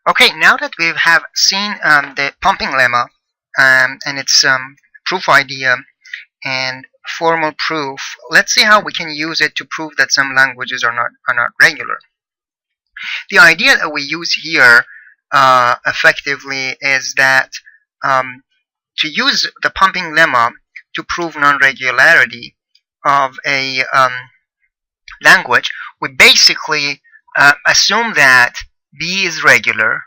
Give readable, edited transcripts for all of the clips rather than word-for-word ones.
Okay, now that we have seen the pumping lemma and its proof idea and formal proof, let's see how we can use it to prove that some languages are not regular. The idea that we use here effectively is that to use the pumping lemma to prove non-regularity of a language, we basically assume that B is regular,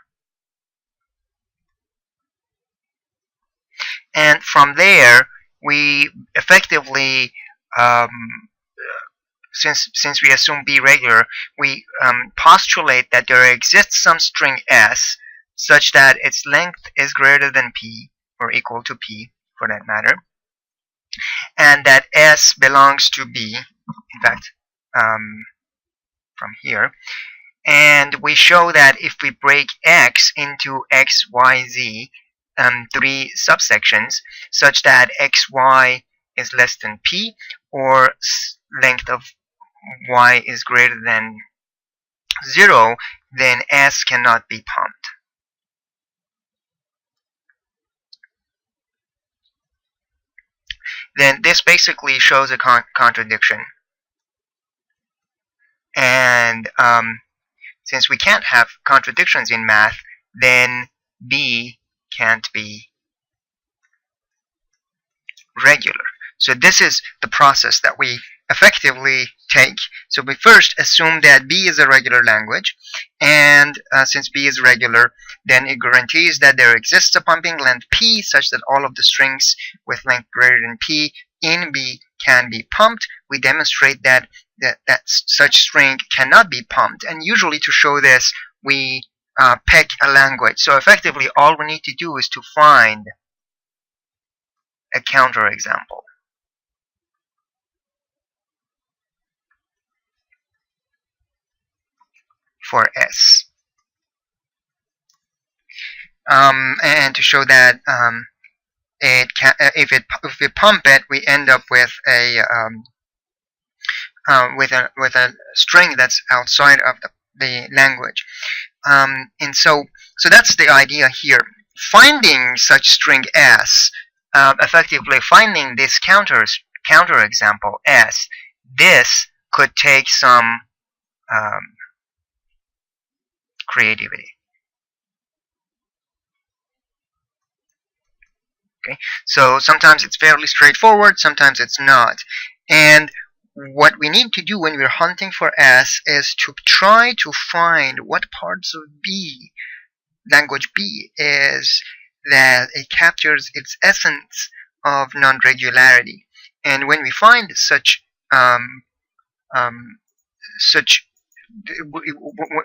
and from there we effectively since we assume B regular, we postulate that there exists some string S such that its length is greater than P or equal to P for that matter, and that S belongs to B, in fact from here, and we show that if we break X into X, Y, Z, 3 subsections such that XY is less than P or length of Y is greater than 0, then S cannot be pumped. Then this basically shows a contradiction. And since we can't have contradictions in math, then B can't be regular. So this is the process that we effectively take. So we first assume that B is a regular language, and since B is regular, then it guarantees that there exists a pumping length P such that all of the strings with length greater than P in B can be pumped. We demonstrate that such string cannot be pumped, and usually to show this we pick a language. So effectively all we need to do is to find a counterexample. For S, and to show that if we pump it, we end up with a string that's outside of the language, and so that's the idea here. Finding such string S, effectively finding this counterexample S, this could take some creativity. Okay, so sometimes it's fairly straightforward, sometimes it's not. And what we need to do when we're hunting for S is to try to find what parts of B, language B, is that it captures its essence of non-regularity. And when we find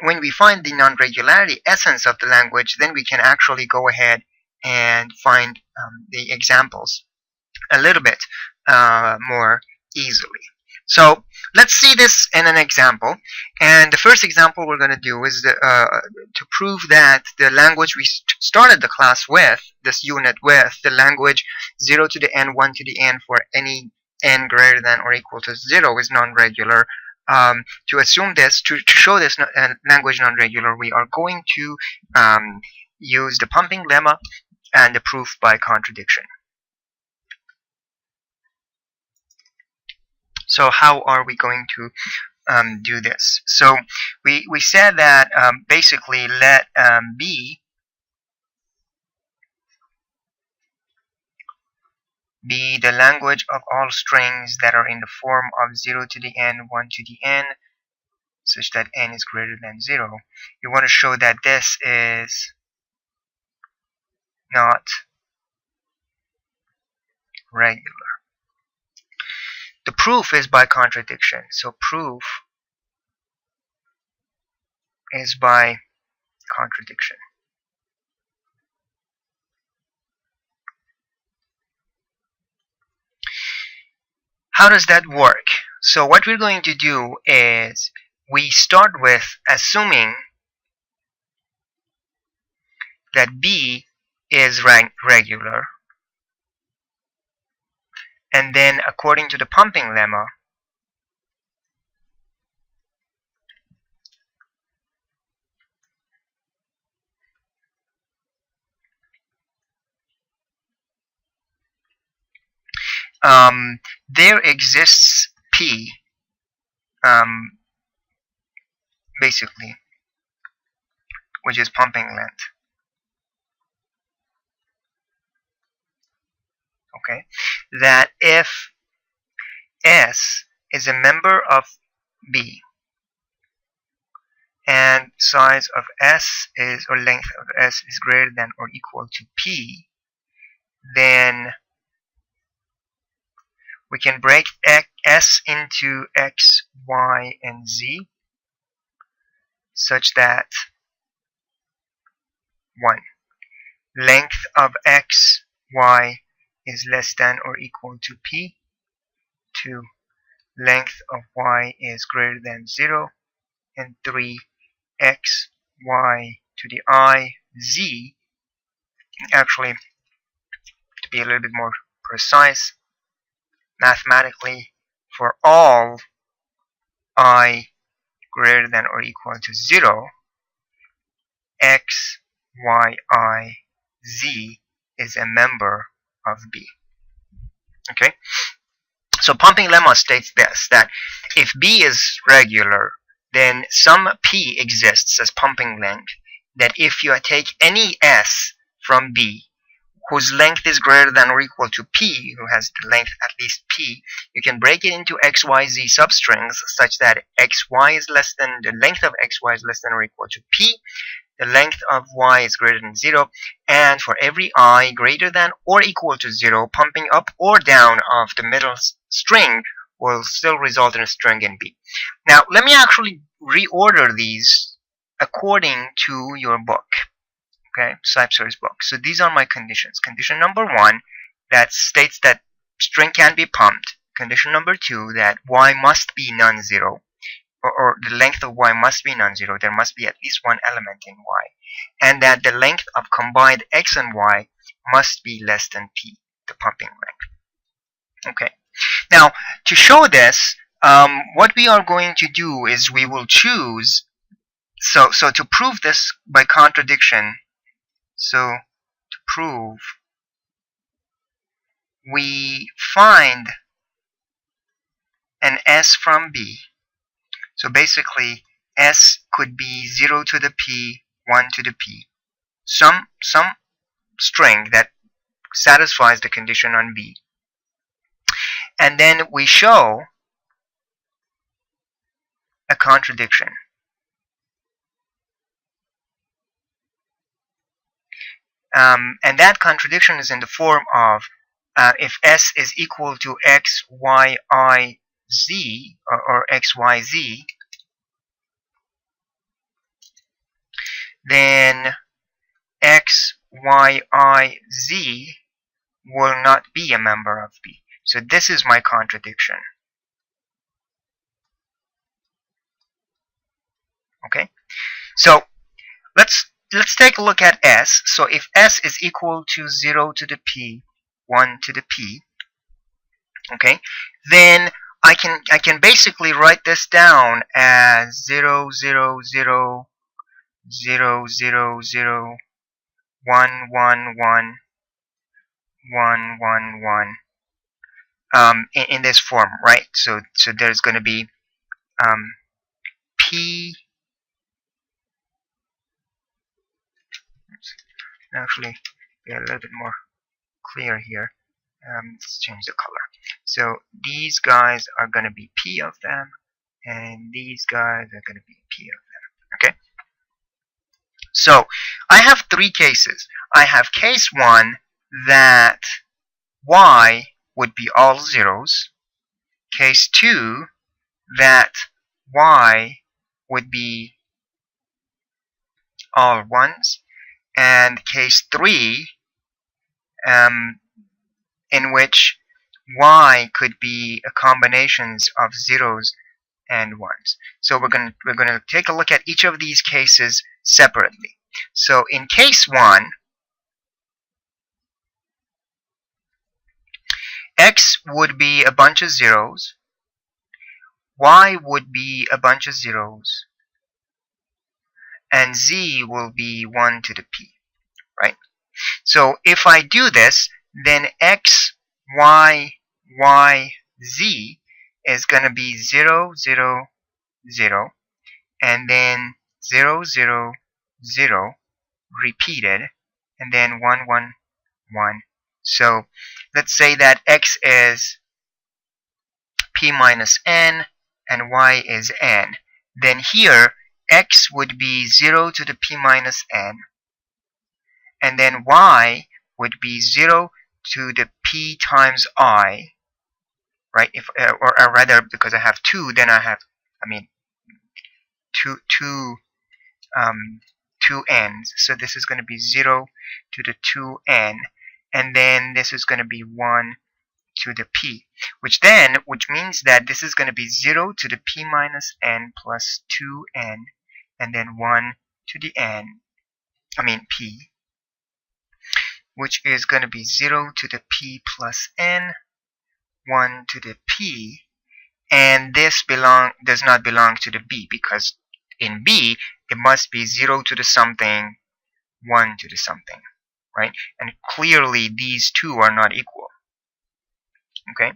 when we find the non-regularity essence of the language, then we can actually go ahead and find the examples a little bit more easily. So let's see this in an example. And the first example we're going to do is to prove that the language we started the class with, this unit with, the language 0 to the n, 1 to the n for any n greater than or equal to 0 is non-regular. To assume this, to show this language non-regular, we are going to use the pumping lemma and the proof by contradiction. So how are we going to do this? So we said that basically let B be the language of all strings that are in the form of 0 to the n, 1 to the n, such that n is greater than 0. You want to show that this is not regular. The proof is by contradiction. So proof is by contradiction. How does that work? So what we're going to do is we start with assuming that B is regular, and then according to the pumping lemma, there exists P, basically, which is pumping length. Okay, that if S is a member of B and size of S is, or length of S is greater than or equal to P, then we can break S into X, Y, and Z such that 1. Length of X, Y is less than or equal to P. 2. Length of Y is greater than 0. And 3. X, Y to the I, Z. Actually, to be a little bit more precise, mathematically, for all I greater than or equal to 0, X, Y, I, Z is a member of B. Okay? So pumping lemma states this, that if B is regular, then some P exists as pumping length, that if you take any S from B whose length is greater than or equal to P, who has the length at least P, you can break it into XYZ substrings such that XY is less than, the length of XY is less than or equal to P, the length of Y is greater than 0, and for every I greater than or equal to 0, pumping up or down of the middle string will still result in a string in B. Now, let me actually reorder these according to your book. Okay, Cypser's book. So these are my conditions. Condition number 1, that states that string can be pumped. Condition number 2, that Y must be non-zero, or the length of Y must be non-zero. There must be at least one element in Y. And that the length of combined X and Y must be less than P, the pumping length. Okay. Now, to show this, what we are going to do is we will choose, so to prove this by contradiction, so to prove, we find an S from B. So basically, S could be 0 to the P, 1 to the P. Some string that satisfies the condition on B. And then we show a contradiction. And that contradiction is in the form of if S is equal to X, Y, I, Z, or X, Y, Z, then X, Y, I, Z will not be a member of B. So this is my contradiction. Okay, so let's take a look at S. So if S is equal to 0 to the P, 1 to the P, okay, then I can basically write this down as 0, 0, 0, 0, 0, 0, 1, 1, 1, 1, 1, 1, in this form, right? So there's going to be P. Actually, be a little bit more clear here. Let's change the color. So these guys are going to be P of them, and these guys are going to be P of them. Okay. So I have 3 cases. I have case 1 that Y would be all zeros. Case 2 that Y would be all ones. And case 3 in which Y could be a combinations of zeros and ones. So we're going to take a look at each of these cases separately. So in case 1, X would be a bunch of zeros, Y would be a bunch of zeros, and Z will be 1 to the P, right? So if I do this, then X, Y, yz is going to be 0, 0, 0, and then 0, 0, 0 repeated, and then 1, 1, 1. So let's say that x is p minus n and y is n. Then here x would be 0 to the p minus n, and then y would be 0 to the p times I, right? If or rather, because I have 2, then I have, I mean, two n's. So this is going to be 0 to the 2n, and then this is going to be 1 to the p, which means that this is going to be 0 to the p minus n plus 2n, and then 1 to the n, p, which is going to be 0 to the p plus n, 1 to the p, and this does not belong to the b, because in b it must be 0 to the something, 1 to the something, right? And clearly these two are not equal. Okay.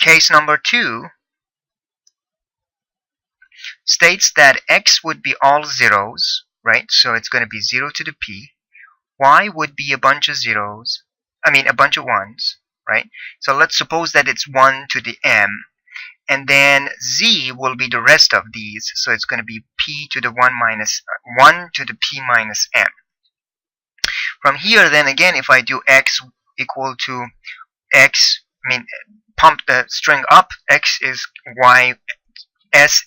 Case number 2 states that x would be all zeros, right? So it's going to be 0 to the p. Y would be a bunch of zeros, a bunch of ones, right? So let's suppose that it's 1 to the m, and then z will be the rest of these. So it's going to be p to the 1 to the p minus m. From here, then again, if I do x equal to x, pump the string up, x is y, s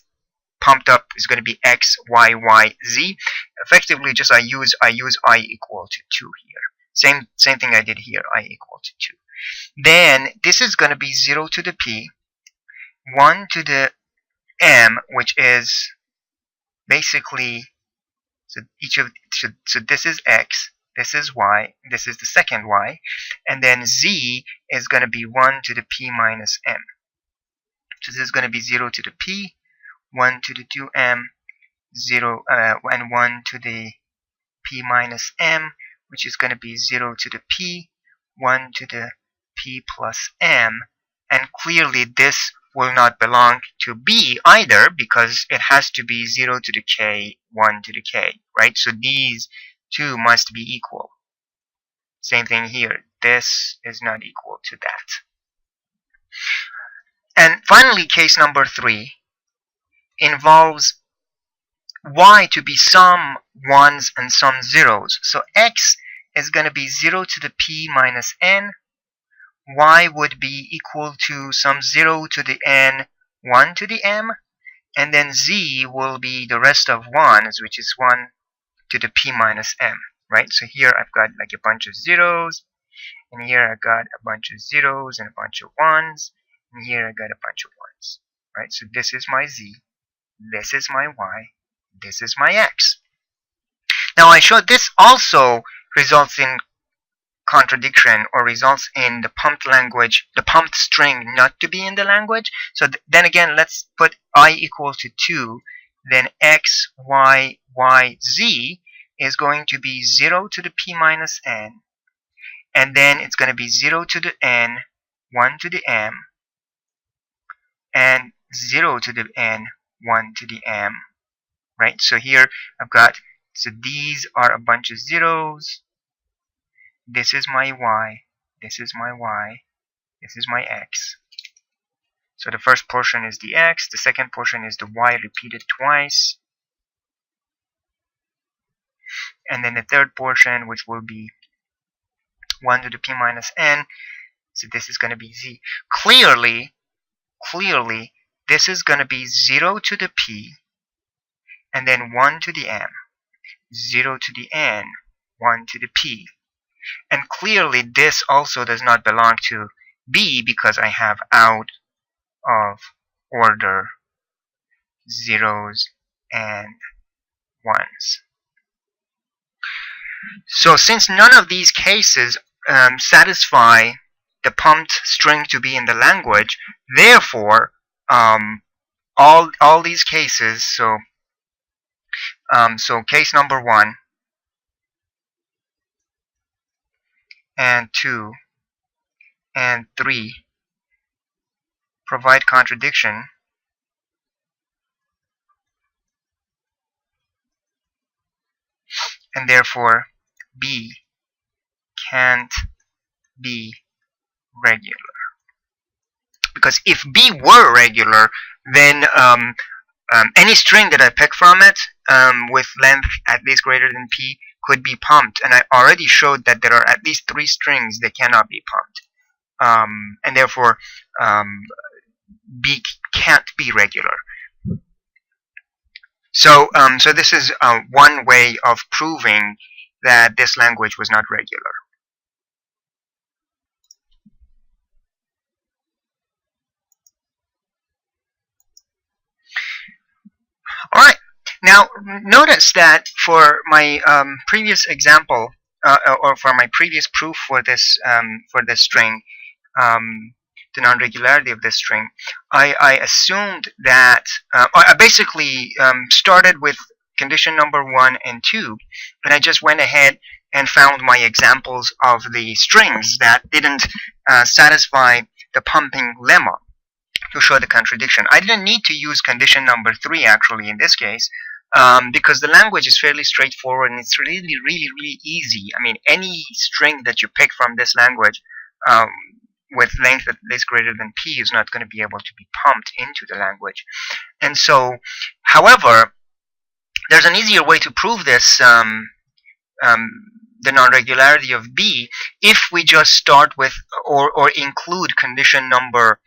pumped up is going to be x, y, y, z. Effectively, just I use I equal to 2 here. Same thing I did here, I equal to 2. Then this is going to be 0 to the p, 1 to the m, which is basically, so this is x, this is y, this is the second y, and then z is going to be 1 to the p minus m. So this is going to be 0 to the p, 1 to the 2m, 0 and 1 to the p minus m, which is going to be 0 to the p, 1 to the p plus m, and clearly this will not belong to b either, because it has to be 0 to the k, 1 to the k, right? So these two must be equal. Same thing here, this is not equal to that. And finally, case number 3 involves y to be some 1s and some 0s. So x is going to be 0 to the p minus n, y would be equal to some 0 to the n, 1 to the m, and then z will be the rest of 1s, which is 1 to the p minus m, right? So here I've got like a bunch of zeros, and here I got a bunch of zeros and a bunch of 1s, and here I got a bunch of 1s, right? So this is my z, this is my y, this is my x. Now I showed this also results in contradiction, or results in the pumped string not to be in the language. So then again, let's put I equal to 2, then x, y, y, z is going to be 0 to the p minus n, and then it's going to be 0 to the n, 1 to the m, and 0 to the n, 1 to the m, right? So here I've got, so these are a bunch of zeros, this is my y, this is my y, this is my x. So the first portion is the x, the second portion is the y repeated twice, and then the third portion, which will be 1 to the p minus n, so this is going to be z. Clearly, this is going to be 0 to the p, and then 1 to the m, 0 to the n, 1 to the p. And clearly this also does not belong to b, because I have out of order zeros and ones. So since none of these cases satisfy the pumped string to be in the language, therefore all these cases, so case number 1 and 2 and 3 provide contradiction, and therefore B can't be regular. Because if B were regular, then any string that I pick from it with length at least greater than P could be pumped. And I already showed that there are at least 3 strings that cannot be pumped. And therefore B can't be regular. So this is one way of proving that this language was not regular. All right. Now notice that for my previous example, or for my previous proof for this string, the non-regularity of this string, I assumed that I basically started with condition number 1 and 2, and I just went ahead and found my examples of the strings that didn't satisfy the pumping lemma to show the contradiction. I didn't need to use condition number 3 actually in this case, because the language is fairly straightforward and it's really easy. I mean, any string that you pick from this language with length at least greater than P is not going to be able to be pumped into the language. And so, however, there's an easier way to prove this, the non-regularity of B, if we just start with or include condition number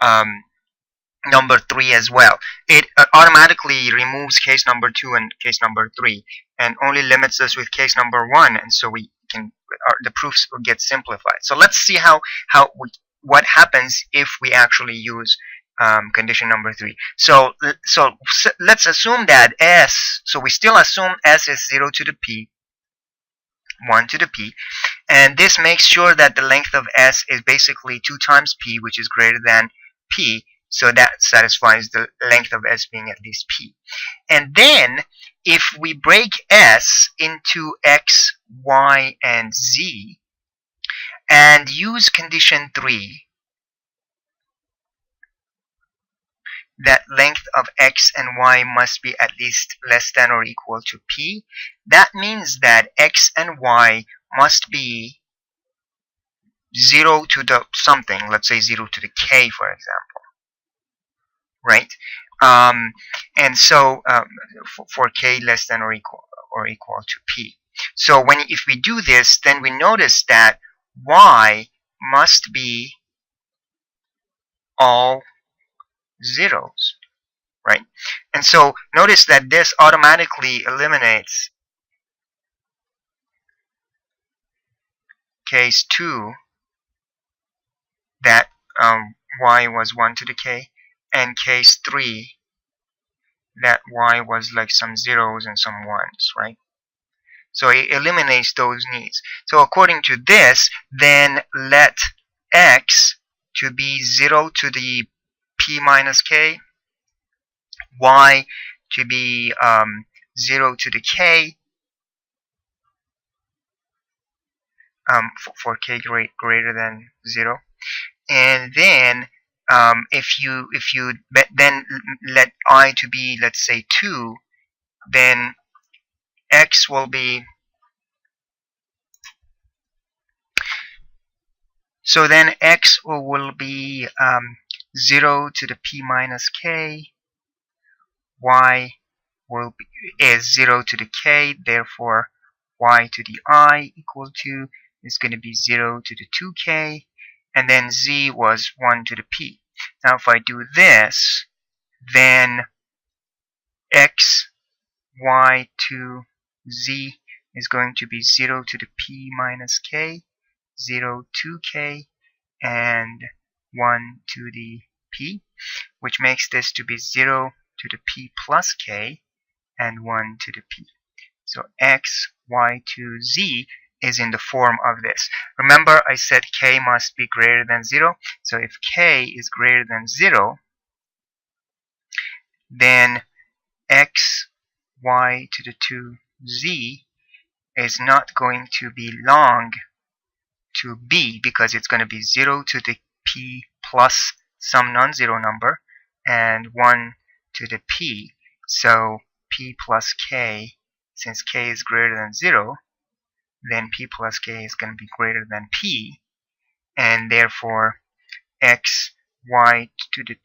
3 as well. It automatically removes case number 2 and case number 3 and only limits us with case number 1, and so we can the proofs will get simplified. So let's see what happens if we actually use condition number 3. So let's assume that S, so we still assume S is 0 to the P, 1 to the P, and this makes sure that the length of S is basically 2 times P, which is greater than P, so that satisfies the length of S being at least P. And then if we break S into X, Y, and Z and use condition 3, that length of X and Y must be at least less than or equal to P, that means that X and Y must be 0 to the something, let's say 0 to the K, for example, right? And so for K less than or equal to P. So if we do this, then we notice that Y must be all zeros, right? And so notice that this automatically eliminates case 2, that Y was 1 to the K, and case 3, that Y was like some zeros and some ones, right? So it eliminates those needs. So according to this, then let X to be 0 to the P minus K, Y to be 0 to the K, for K greater than 0, and then if you then let I to be, let's say, 2, then X will be, so then X will be 0 to the P minus K, Y is 0 to the K, therefore Y to the I equal to is going to be 0 to the 2K, and then Z was 1 to the P. Now if I do this, then X, Y to Z is going to be 0 to the P minus K, 0, 2K, and 1 to the P, which makes this to be 0 to the P plus K, and 1 to the P. So X, Y to Z is in the form of this. Remember, I said K must be greater than 0. So if K is greater than 0, then X, Y to the 2Z is not going to belong to B, because it's going to be 0 to the P plus some non-zero number, and 1 to the p. So p plus k, since k is greater than 0, then p plus k is going to be greater than p, and therefore x y to the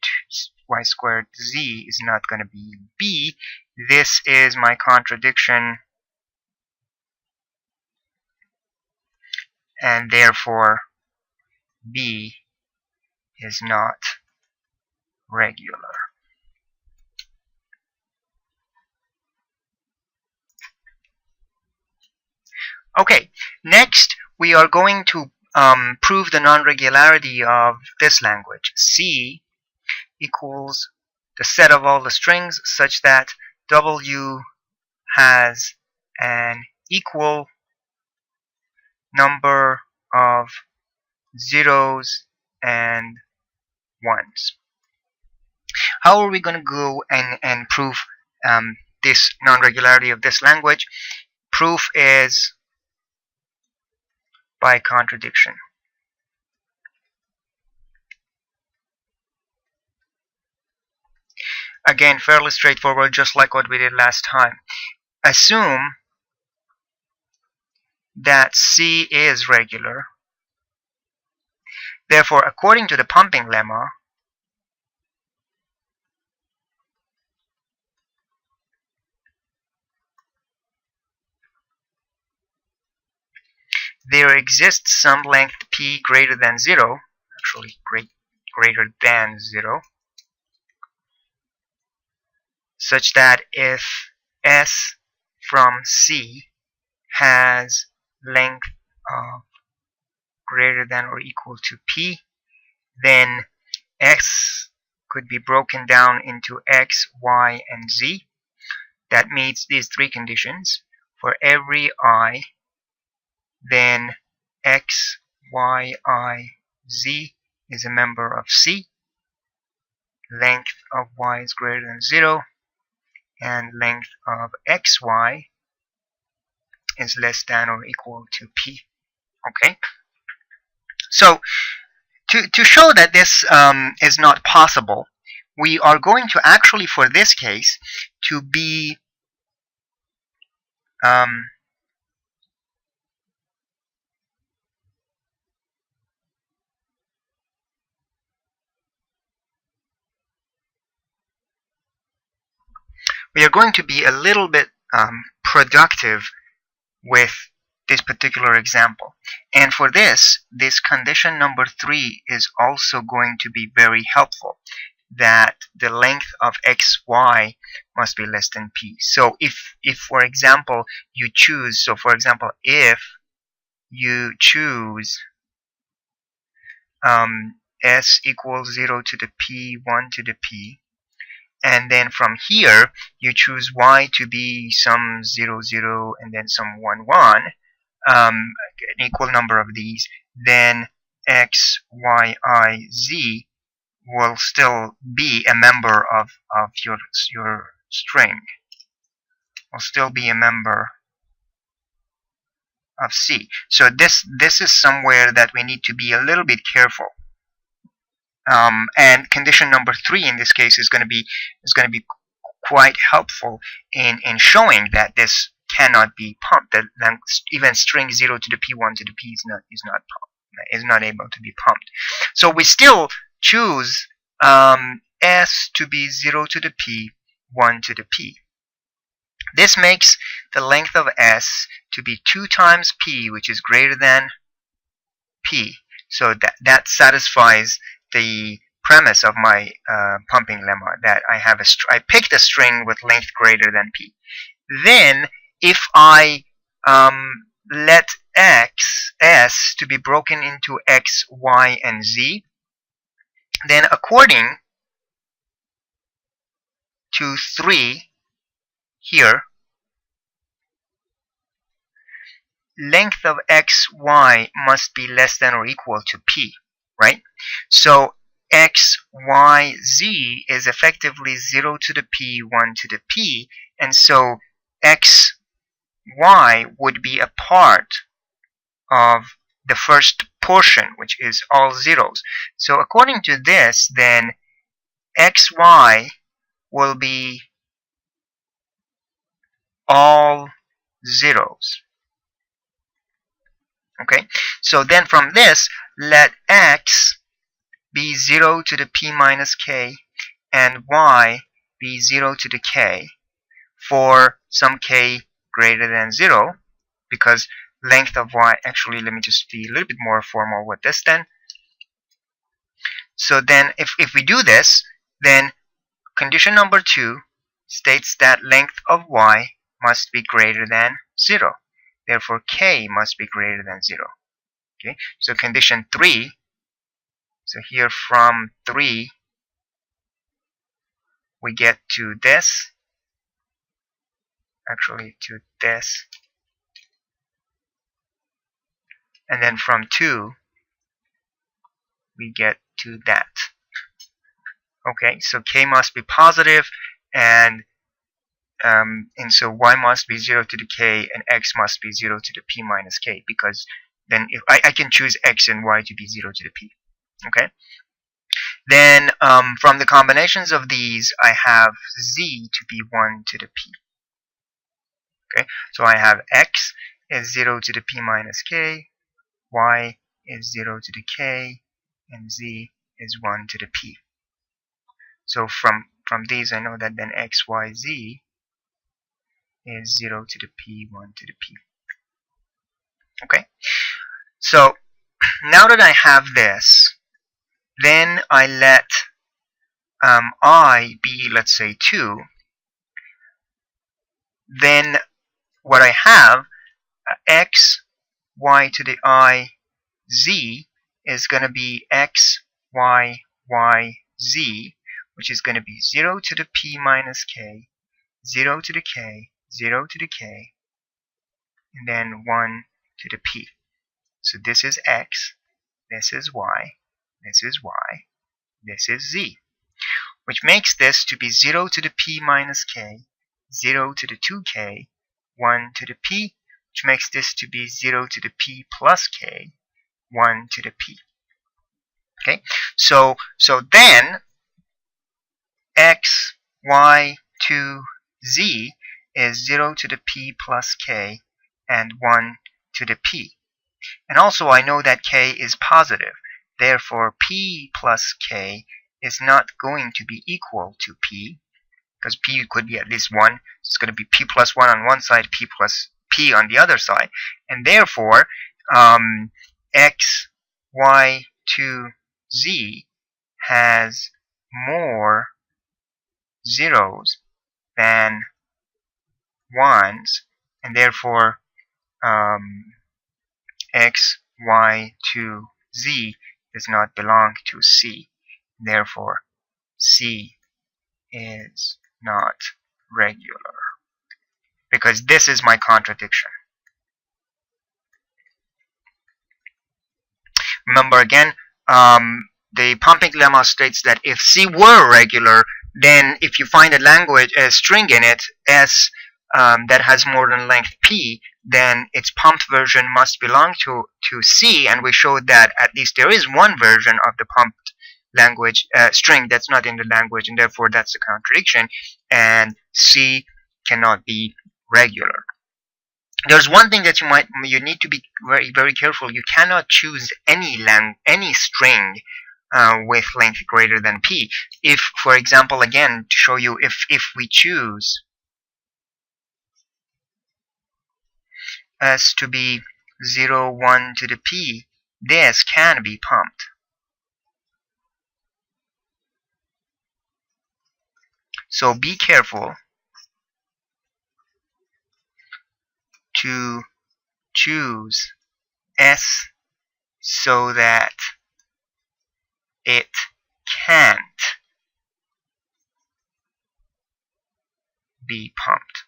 y squared z is not going to be b. This is my contradiction, and therefore b is not regular. Okay, next we are going to prove the non-regularity of this language. C equals the set of all the strings such that W has an equal number of zeros and ones. How are we going to go and prove this non-regularity of this language? Proof is by contradiction. Again, fairly straightforward, just like what we did last time. Assume that C is regular. Therefore, according to the pumping lemma, there exists some length p greater than 0, actually greater than 0, such that if S from C has length of greater than or equal to p, then S could be broken down into x, y, and z. That meets these three conditions. For every I, then x, y, I, z is a member of C. Length of y is greater than 0, and length of xy is less than or equal to p. Okay? So, to show that this is not possible, we are going to actually, for this case, to be we are going to be a little bit productive with this particular example. And for this condition number 3 is also going to be very helpful, that the length of xy must be less than p. So if for example you choose, so for example if you choose s equals 0 to the p, 1 to the p, and then from here you choose y to be some 0, 0, and then some 1, 1, an equal number of these, then x, y, I, z will still be a member of your string, will still be a member of C. So this is somewhere that we need to be a little bit careful. And condition number 3 in this case is going to be quite helpful in showing that this cannot be pumped. That even string 0 to the p, 1 to the p is not able to be pumped. So we still choose s to be 0 to the p, 1 to the p. This makes the length of s to be 2 times p, which is greater than p. So that satisfies the premise of my pumping lemma, that I picked a string with length greater than p. Then if I let s to be broken into x, y, and z, then according to 3 here, length of x, y must be less than or equal to p, right? So x, y, z is effectively 0 to the p, 1 to the p, and so x, y would be a part of the first portion, which is all zeros. So according to this, then xy will be all zeros. Okay, so then from this, let x be 0 to the p minus k and y be 0 to the k for some k greater than 0, because length of y, actually let me just be a little bit more formal with this then. So then if we do this, then condition number 2 states that length of y must be greater than 0. Therefore, k must be greater than 0. Okay, so condition 3, so here from 3, we get to this, actually to this, and then from 2, we get to that. Okay, so k must be positive, and so y must be 0 to the k and x must be 0 to the p minus k, because then if I can choose x and y to be 0 to the p. Okay, then from the combinations of these, I have z to be 1 to the p. Okay, so I have x is 0 to the p minus k, y is 0 to the k, and z is 1 to the p. So from these, I know that then x, y, z is 0 to the p, 1 to the p. Okay, so now that I have this, then I let I be, let's say, 2. Then what I have, x, y to the I, z is going to be x, y, y, z, which is going to be 0 to the p minus k, 0 to the k, 0 to the k, and then 1 to the p. So this is x, this is y, this is y, this is z, which makes this to be 0 to the p minus k, 0 to the 2k, 1 to the p, which makes this to be 0 to the p plus k, 1 to the p. Okay, so then x, y, 2, z is 0 to the p plus k and 1 to the p. And also I know that k is positive. Therefore, p plus k is not going to be equal to p, because p could be at least 1. It's going to be p plus 1 on one side, p plus p on the other side. And therefore, x, y, 2, z has more zeros than ones, and therefore x, y, 2, z does not belong to C. Therefore, C is not regular, because this is my contradiction. Remember again, the pumping lemma states that if C were regular, then if you find a string in it, S, that has more than length P, then its pumped version must belong to C, and we showed that at least there is one version of the pumped language string that's not in the language, and therefore that's a contradiction, and C cannot be regular. There's one thing that you need to be very careful. You cannot choose any string with length greater than P. If, for example, again to show you, if we choose S to be 0, 1 to the P, this can be pumped. So be careful to choose S so that it can't be pumped.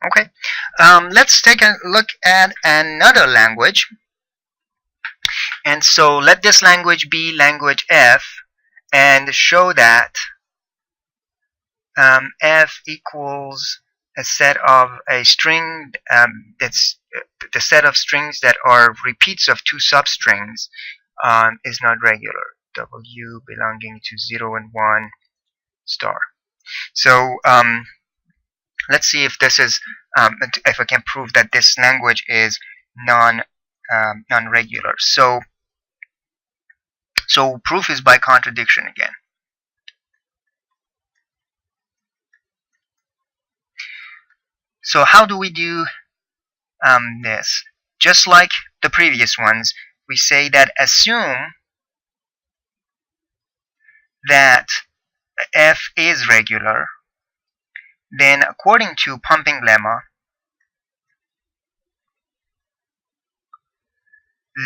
Okay, let's take a look at another language. And so let this language be language F, and show that f equals a set of a string that's the set of strings that are repeats of two substrings is not regular. W belonging to 0 and 1 star. So let's see if this is if I can prove that this language is non-regular. So proof is by contradiction again. So how do we do this? Just like the previous ones, we say that assume that f is regular. Then according to pumping lemma,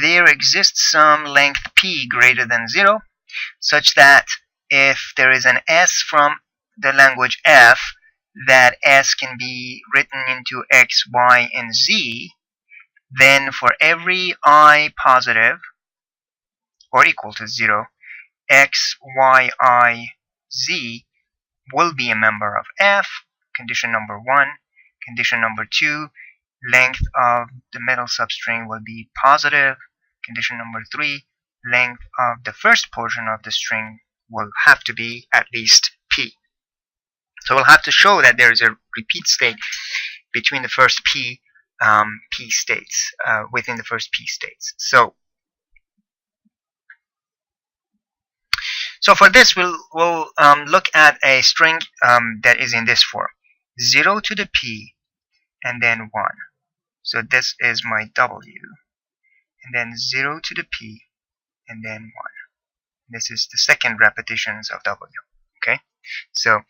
there exists some length p greater than 0, such that if there is an s from the language f, that s can be written into x, y, and z, then for every I positive or equal to 0, x, y, I, z will be a member of f. Condition number 1. Condition number 2, length of the middle substring will be positive. Condition number 3, length of the first portion of the string will have to be at least p. So we'll have to show that there is a repeat state between the first p states, within the first p states. So for this, we'll look at a string that is in this form: 0 to the p, and then 1. So this is my w, and then 0 to the p, and then 1. This is the second repetitions of w. Okay. So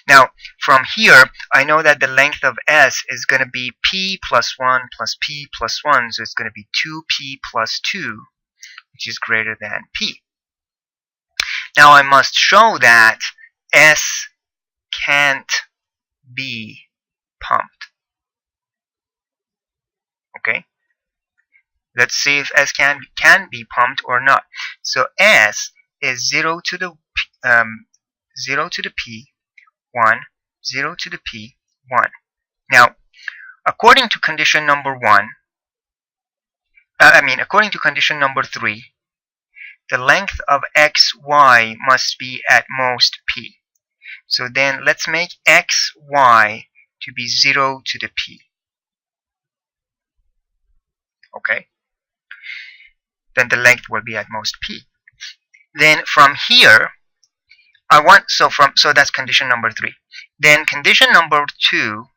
now from here, I know that the length of s is going to be p plus 1 plus p plus 1. So it's going to be 2p plus 2, which is greater than p. Now I must show that s can't be pumped. Okay. Let's see if s can be pumped or not. So s is 0 to the 0 to the p, 1, 0 to the p, 1. Now, according to condition number 1, according to condition number 3, the length of x, y must be at most p. So then let's make x, y to be 0 to the p. Okay. Then the length will be at most p. Then from here, so that's condition number 3. Then condition number 2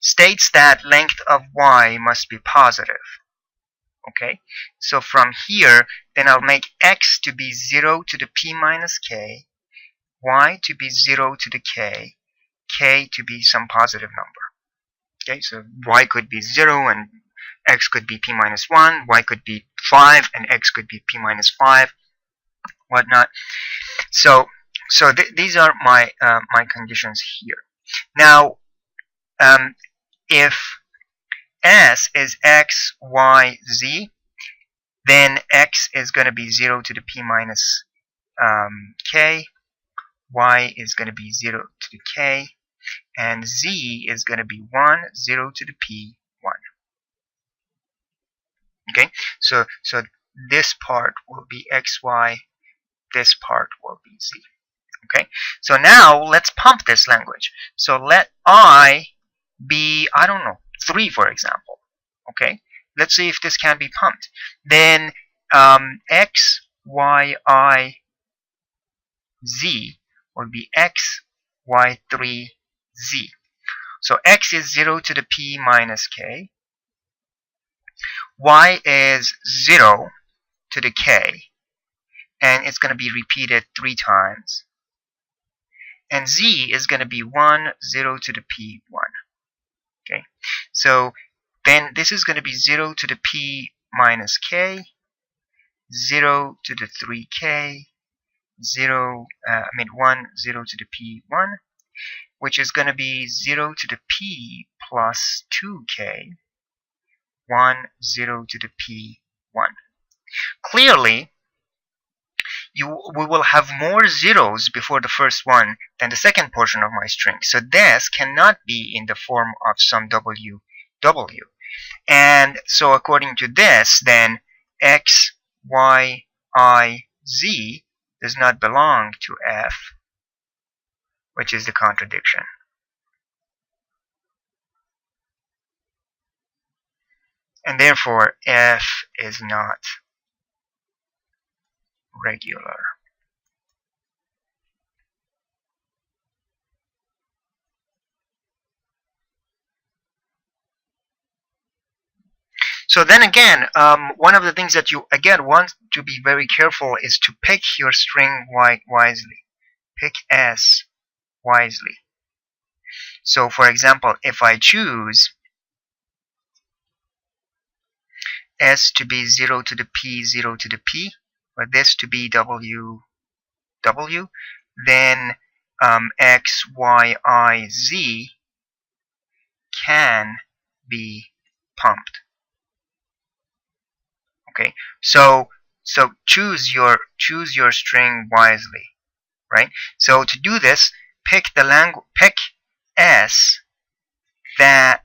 states that length of y must be positive. Okay, so from here, then I'll make x to be 0 to the p minus k, y to be 0 to the k to be some positive number. Okay, so y could be 0 and x could be p minus 1, y could be 5 and x could be p minus 5, whatnot. So these are my my conditions here. Now, if s is x, y, z, then x is going to be 0 to the p minus k, y is going to be 0 to the k, and z is going to be 1, 0 to the p, 1. Okay, so this part will be x, y, this part will be z. Okay, so now let's pump this language. So let I be, I don't know, 3 for example. Okay, let's see if this can be pumped. Then x, y, I, z will be x, y, 3, z. So x is 0 to the p minus k, y is 0 to the k, and it's going to be repeated 3 times, and z is going to be 1, 0 to the p, 1. Okay, so then this is going to be 0 to the p minus k, 0 to the 3k, 1, 0 to the p, 1, which is going to be 0 to the p plus 2k, 1, 0 to the p, 1. Clearly, we will have more zeros before the first one than the second portion of my string. So this cannot be in the form of some w. And so according to this, then x, y, I, z does not belong to f, which is the contradiction. And therefore, f is not regular. So then again, one of the things that you again want to be very careful is to pick your string wisely. Pick s wisely. So for example, if I choose s to be 0 to the p, 0 to the p, or this to be w, w, then x, y, I, z can be pumped. Okay, so choose your string wisely, right? So to do this, pick s that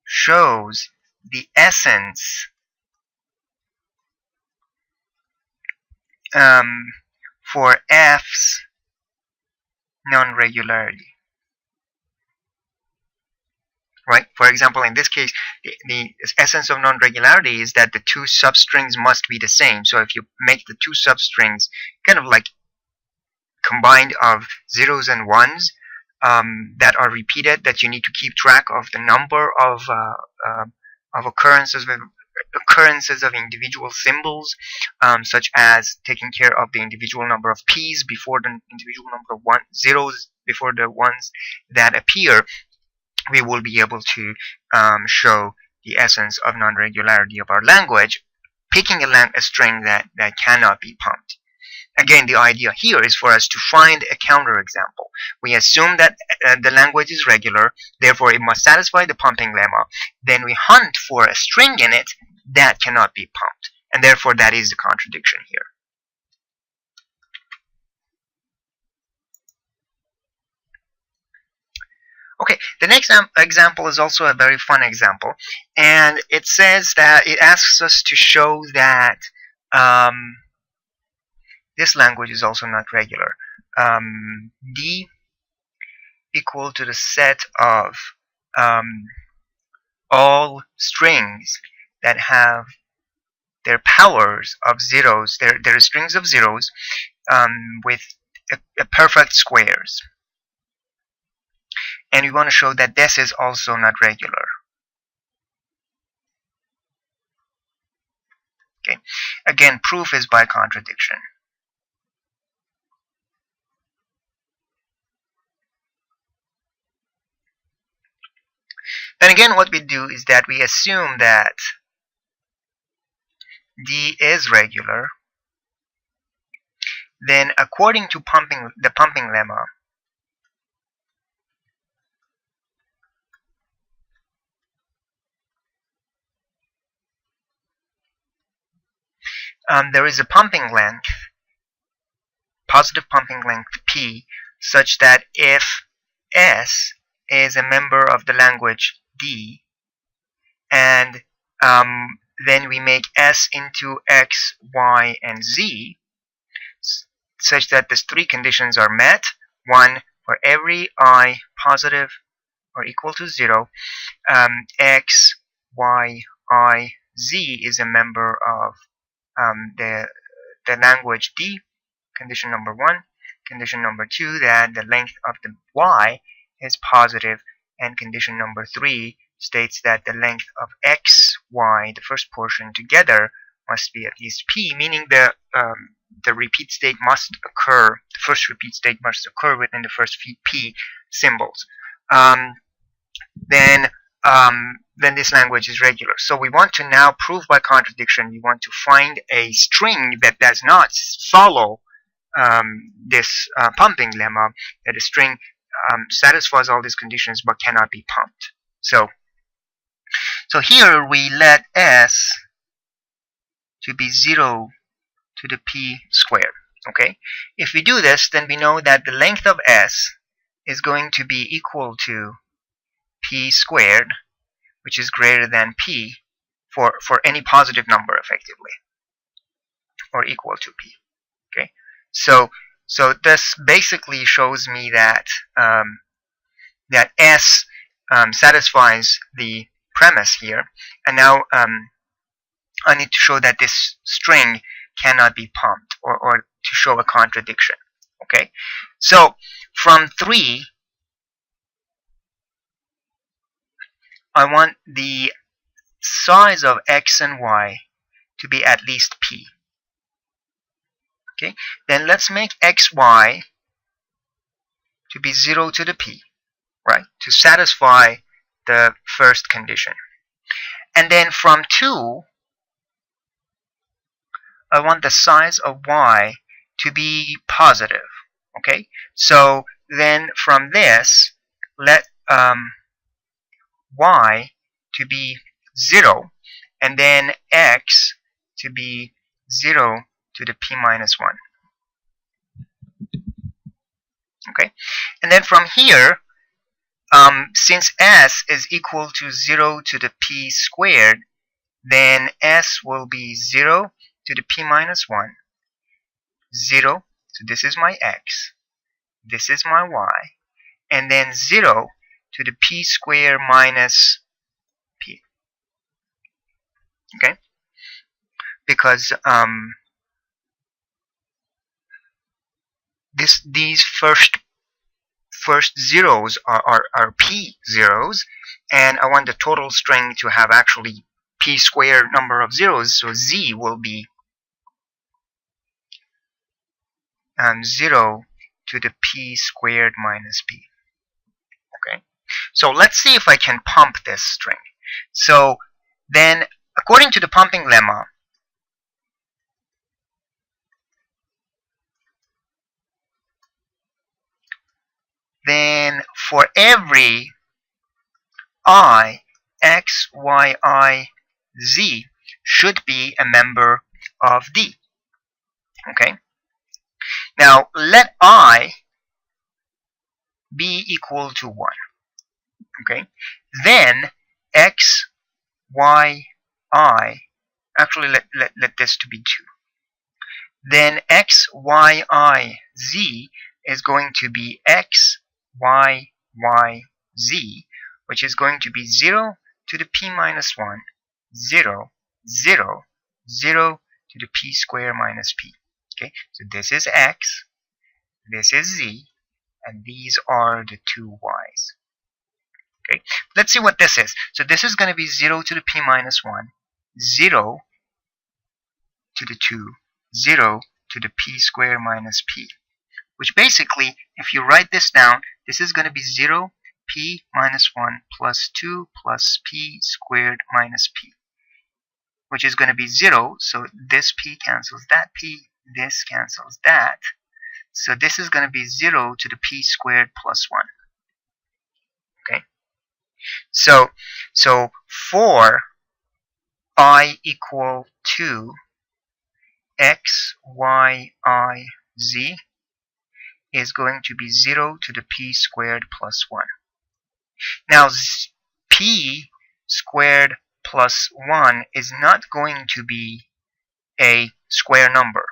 shows the essence for f's non-regularity. Right? For example, in this case, the essence of non-regularity is that the two substrings must be the same. So if you make the two substrings kind of like combined of zeros and ones that are repeated, that you need to keep track of the number of occurrences of individual symbols, such as taking care of the individual number of p's before the individual number of zeros before the ones that appear, we will be able to show the essence of non-regularity of our language, picking a string that cannot be pumped. Again, the idea here is for us to find a counterexample. We assume that the language is regular, therefore it must satisfy the pumping lemma. Then we hunt for a string in it that cannot be pumped, and therefore that is the contradiction here. Okay, the next example is also a very fun example, and it says that it asks us to show that this language is also not regular. D equal to the set of all strings that have their powers of zeros, their strings of zeros with a perfect squares. And we want to show that this is also not regular. Okay. Again, proof is by contradiction. Then again, what we do is that we assume that D is regular. Then according to the pumping lemma, there is a pumping length, positive pumping length P, such that if S is a member of the language D, and then we make S into X, Y, and Z, such that these three conditions are met. One, for every I positive or equal to 0, X, Y, I, Z is a member of the language D, condition number 1. Condition number 2, that the length of the Y is positive, and condition number 3 states that the length of X, Y, the first portion together, must be at least P, meaning the repeat state must occur, the first repeat state must occur within the first P symbols. Then this language is regular. So we want to now prove by contradiction. We want to find a string that does not follow this pumping lemma, that a string satisfies all these conditions but cannot be pumped. So here we let S to be 0 to the p squared. Okay, if we do this, then we know that the length of S is going to be equal to p squared, which is greater than p for any positive number effectively, or equal to p. Okay, so this basically shows me that that S satisfies the premise here, and now I need to show that this string cannot be pumped, or to show a contradiction. Okay, so from 3, I want the size of x and y to be at least p. Okay, then let's make xy to be 0 to the p, right, to satisfy the first condition. And then from 2, I want the size of y to be positive. Okay, so then from this, let y to be 0, and then x to be 0 to the p minus 1. Okay, and then from here, since s is equal to 0 to the p squared, then s will be 0 to the p minus 1, 0, so this is my x, this is my y, and then 0 to the p squared minus p. Okay, because these first zeros are p zeros, and I want the total string to have actually p squared number of zeros, so z will be 0 to the p squared minus p. Okay, so let's see if I can pump this string. So then, according to the pumping lemma, then for every I, x, y, I, z should be a member of D. Okay, now let I be equal to 1. Okay, then x, y, I, actually let this to be 2. Then x, y, I, z is going to be x, y, y, z, which is going to be 0 to the p minus 1, 0, 0, 0 to the p squared minus p. Okay, so this is x, this is z, and these are the two y's. Okay, let's see what this is. So this is going to be 0 to the p minus 1, 0 to the 2, 0 to the p squared minus p, which basically, if you write this down, this is going to be 0 p minus 1 plus 2 plus p squared minus p, which is going to be 0, so this p cancels that p, this cancels that, so this is going to be 0 to the p squared plus 1. Okay, so for I equal to x, y, I, z is going to be 0 to the p squared plus 1. Now p squared plus 1 is not going to be a square number,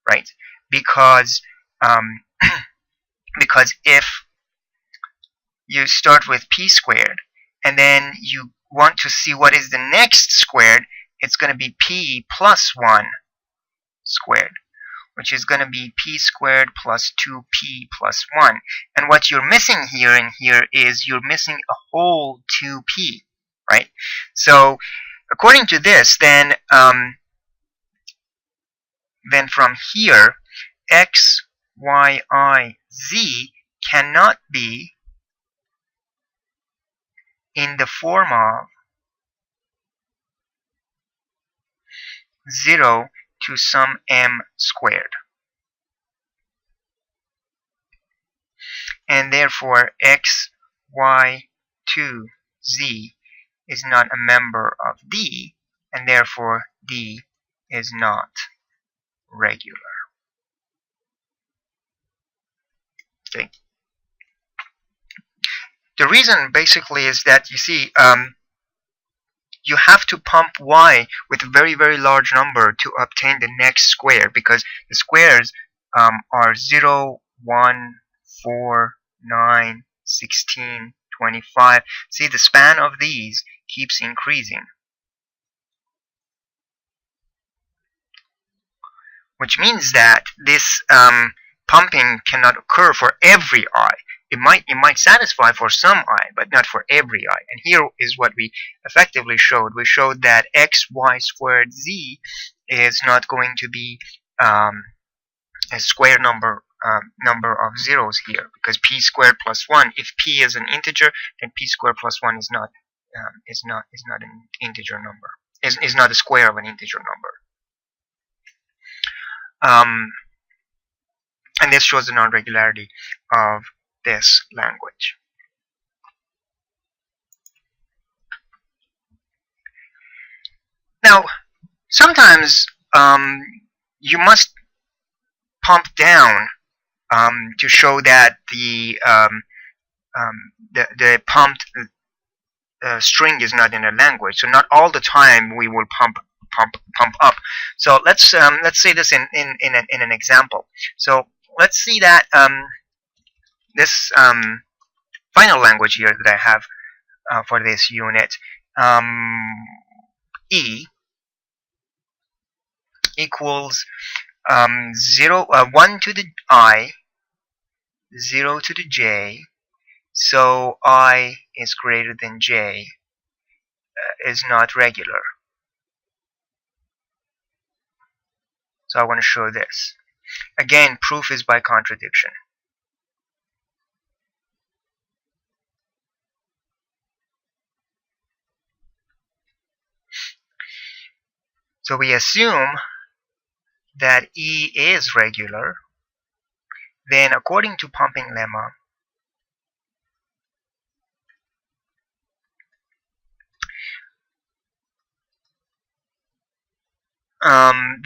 right? Because because if you start with p squared and then you want to see what is the next squared, it's going to be p plus 1 squared, which is going to be p squared plus 2p plus 1. And what you're missing here and here is you're missing a whole 2p, right? So according to this, then from here, x, y, I, z cannot be in the form of 0 to some m squared. And therefore x, y, 2, z is not a member of D, and therefore D is not regular. Okay. The reason basically is that you see you have to pump y with a very, very large number to obtain the next square, because the squares are 0, 1, 4, 9, 16, 25. See, the span of these keeps increasing, which means that this pumping cannot occur for every I. It might satisfy for some I, but not for every I. And here is what we effectively showed. We showed that xy squared z is not going to be a square number of zeros here, because p squared plus 1. If p is an integer, then p squared plus 1 is not an integer number. Is not a square of an integer number. And this shows the non-regularity of this language. Now, sometimes you must pump down to show that the pumped string is not in a language. So not all the time we will pump up. So let's say this in an example. So let's see that this final language here that I have for this unit, E equals 1 to the I, 0 to the j, so I is greater than j is not regular. So I want to show this. Again, proof is by contradiction. So we assume that E is regular. Then, according to pumping lemma,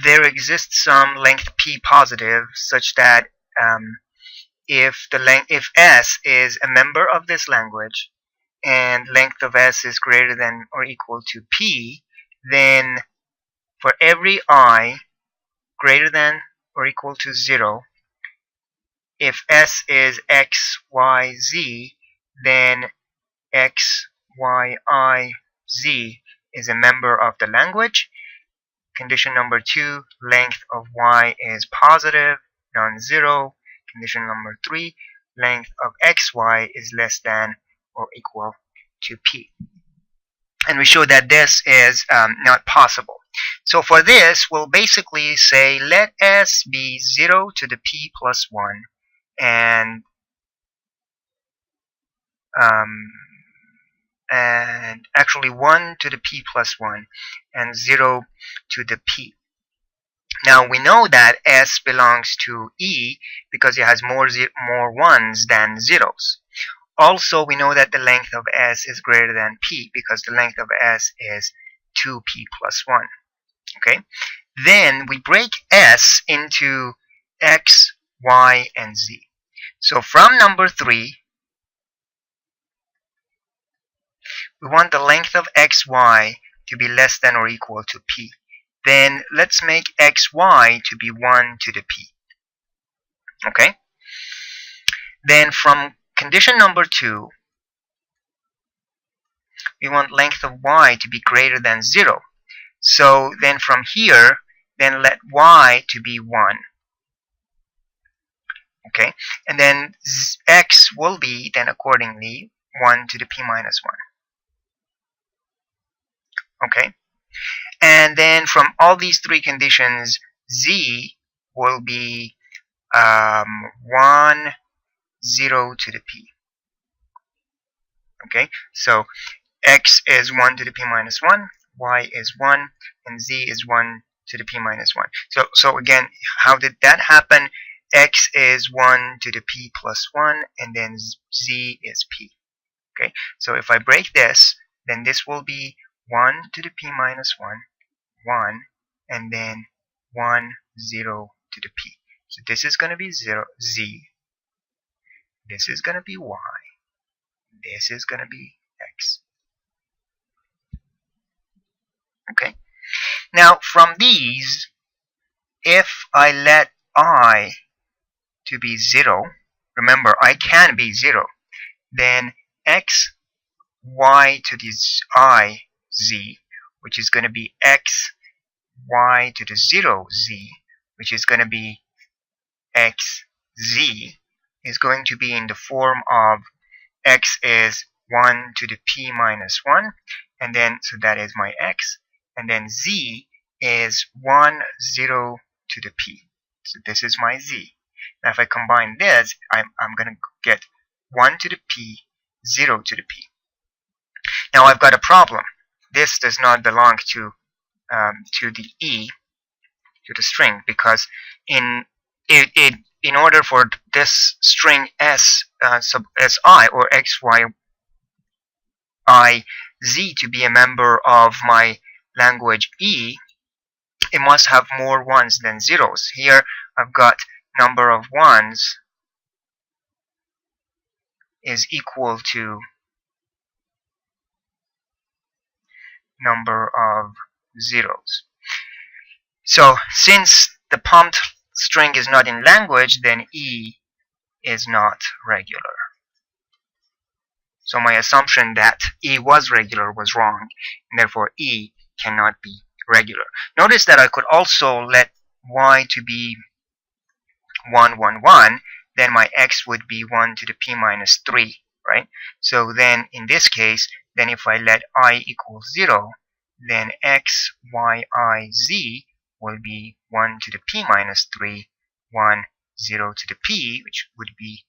there exists some length p positive, such that if S is a member of this language and length of S is greater than or equal to p, then for every I greater than or equal to 0, if S is x, y, z, then x, y, I, z is a member of the language. Condition number 2, length of y is positive, non-zero. Condition number 3, length of xy is less than or equal to p. And we show that this is not possible. So for this, we'll basically say let S be 0 to the p plus 1, and actually 1 to the p plus 1 and 0 to the p. Now we know that S belongs to E because it has more ones than zeros. Also, we know that the length of S is greater than p because the length of S is 2p plus 1. Okay? Then we break S into x, y, and z. So from number 3, we want the length of xy to be less than or equal to p. Then let's make xy to be 1 to the p. Okay? Then from condition number 2, we want length of y to be greater than 0. So then from here, then let y to be 1. Okay? And then x will be then accordingly 1 to the p minus 1. Okay? And then from all these three conditions, z will be 1, 0 to the p. Okay? So x is 1 to the p minus 1, y is 1, and z is 1 to the p minus 1. So again, how did that happen? X is 1 to the p plus 1, and then z is p. Okay? So if I break this, then this will be 1 to the p minus 1, 1, and then 1, 0 to the p. So this is going to be 0, z. This is going to be y. This is going to be x. Okay. Now from these, if I let I to be 0, remember I can be 0, then x, y to the I, z, which is going to be x, y to the 0, z, which is going to be x, z, is going to be in the form of x is 1 to the p minus 1, and then, so that is my x, and then z is 1, 0 to the p. So this is my z. Now if I combine this, I'm going to get 1 to the p, 0 to the p. Now I've got a problem. This does not belong to the e, to the string, because in order for this string s sub si or x, y, I, z to be a member of my language e, it must have more ones than zeros. Here I've got number of ones is equal to number of zeros. So since the pumped string is not in language, then e is not regular. So my assumption that e was regular was wrong, and therefore e cannot be regular. Notice that I could also let y to be 1, 1, 1, then my x would be 1 to the p minus 3, right? So then in this case, then if I let I equal 0, then x, y, I, z will be 1 to the p minus 3, 1, 0 to the p, which would be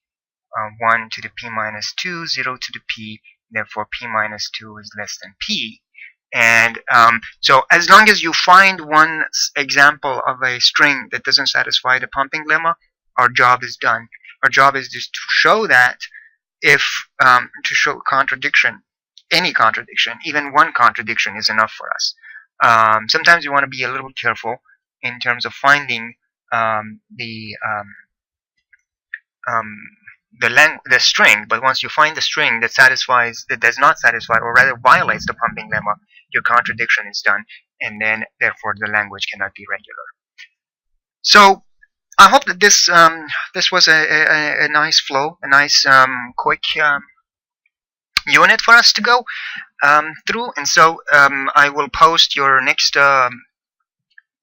1 to the p minus 2, 0 to the p, therefore p minus 2 is less than p. And so as long as you find one example of a string that doesn't satisfy the pumping lemma, our job is done. Our job is just to show that if, to show contradiction, any contradiction, even one contradiction is enough for us. Sometimes you want to be a little careful in terms of finding the string, but once you find the string that does not satisfy, or rather violates the pumping lemma, your contradiction is done, and then therefore the language cannot be regular. So I hope that this was a nice flow, a nice quick unit for us to go through, and so I will post your next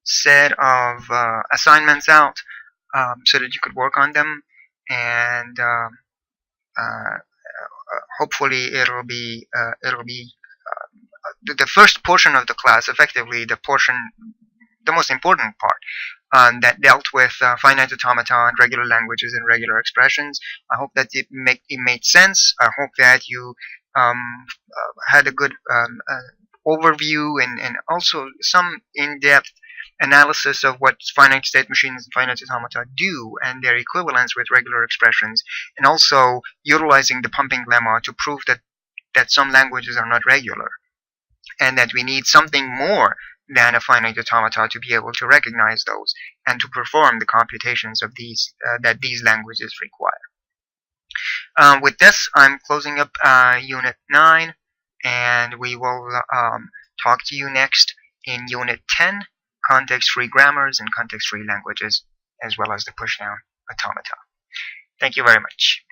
set of assignments out so that you could work on them, and hopefully it'll be the first portion of the class, effectively the most important part that dealt with finite automata and regular languages and regular expressions. I hope that it made sense. I hope that you had a good overview and also some in-depth analysis of what finite state machines and finite automata do and their equivalence with regular expressions, and also utilizing the pumping lemma to prove that some languages are not regular, and that we need something more than a finite automata to be able to recognize those and to perform the computations of these that these languages require. With this, I'm closing up Unit 9, and we will talk to you next in Unit 10, context-free grammars and context-free languages, as well as the pushdown automata. Thank you very much.